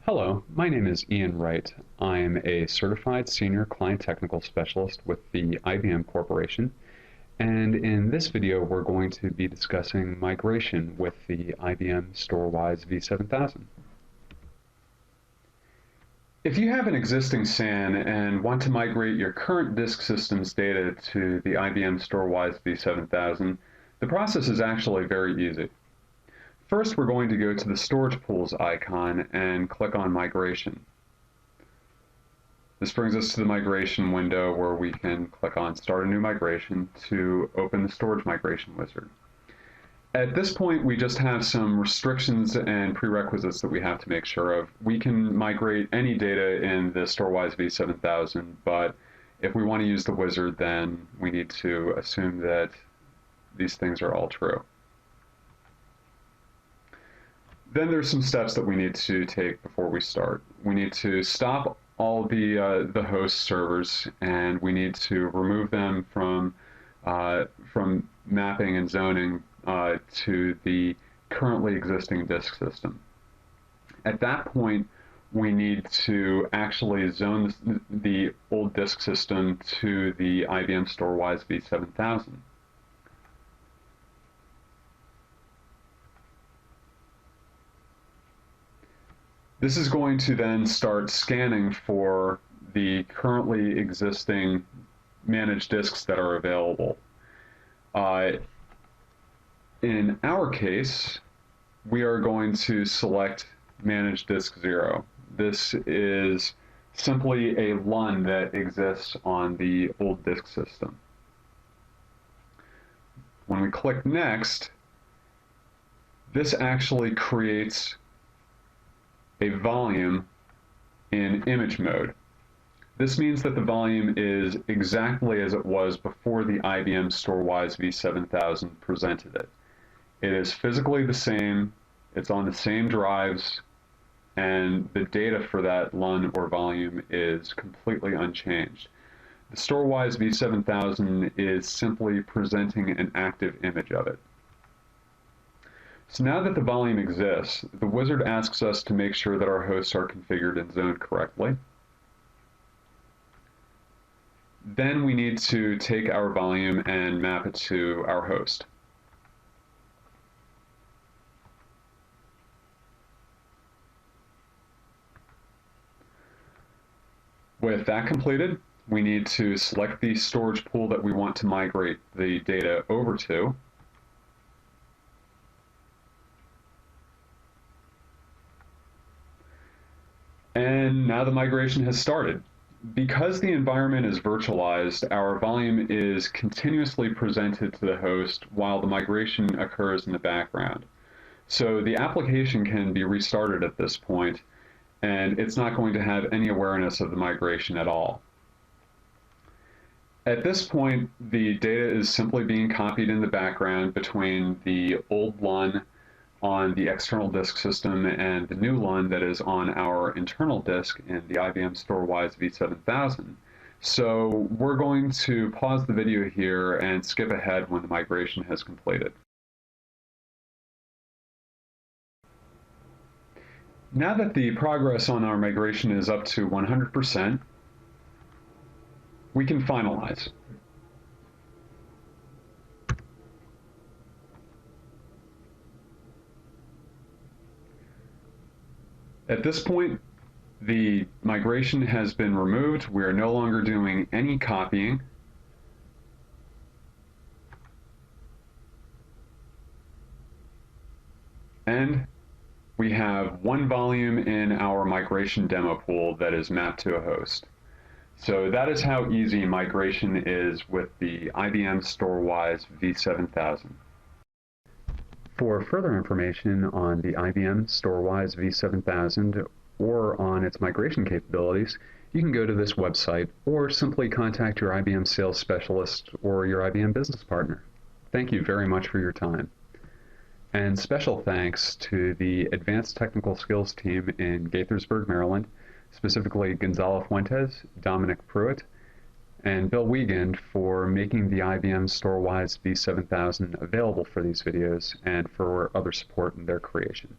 Hello, my name is Ian Wright. I'm a certified senior client technical specialist with the IBM Corporation, and in this video we're going to be discussing migration with the IBM Storwize V7000. If you have an existing SAN and want to migrate your current disk system's data to the IBM Storwize V7000, the process is actually very easy. First, we're going to go to the Storage Pools icon and click on Migration. This brings us to the migration window where we can click on Start a New Migration to open the Storage Migration Wizard. At this point, we just have some restrictions and prerequisites that we have to make sure of. We can migrate any data in the Storwize V7000, but if we want to use the wizard, then we need to assume that these things are all true. Then there's some steps that we need to take before we start. We need to stop all the host servers, and we need to remove them from mapping and zoning to the currently existing disk system. At that point, we need to actually zone the old disk system to the IBM Storwize V7000. This is going to then start scanning for the currently existing managed disks that are available. In our case, we are going to select Manage Disk 0. This is simply a LUN that exists on the old disk system. When we click Next, this actually creates a volume in image mode. This means that the volume is exactly as it was before the IBM Storwize V7000 presented it. It is physically the same, it's on the same drives, and the data for that LUN or volume is completely unchanged. The Storwize V7000 is simply presenting an active image of it. So now that the volume exists, the wizard asks us to make sure that our hosts are configured and zoned correctly. Then we need to take our volume and map it to our host. With that completed, we need to select the storage pool that we want to migrate the data over to. And now the migration has started. Because the environment is virtualized, our volume is continuously presented to the host while the migration occurs in the background. So the application can be restarted at this point, and it's not going to have any awareness of the migration at all. At this point, the data is simply being copied in the background between the old LUN on the external disk system and the new LUN that is on our internal disk in the IBM Storwize V7000. So we're going to pause the video here and skip ahead when the migration has completed. Now that the progress on our migration is up to 100%, we can finalize. At this point, the migration has been removed. We are no longer doing any copying. And we have one volume in our migration demo pool that is mapped to a host. So that is how easy migration is with the IBM Storwize V7000. For further information on the IBM Storwize V7000 or on its migration capabilities, you can go to this website or simply contact your IBM sales specialist or your IBM business partner. Thank you very much for your time. And special thanks to the Advanced Technical Skills team in Gaithersburg, Maryland, specifically Gonzalo Fuentes, Dominic Pruitt, and Bill Wiegand for making the IBM Storwize V7000 available for these videos and for other support in their creation.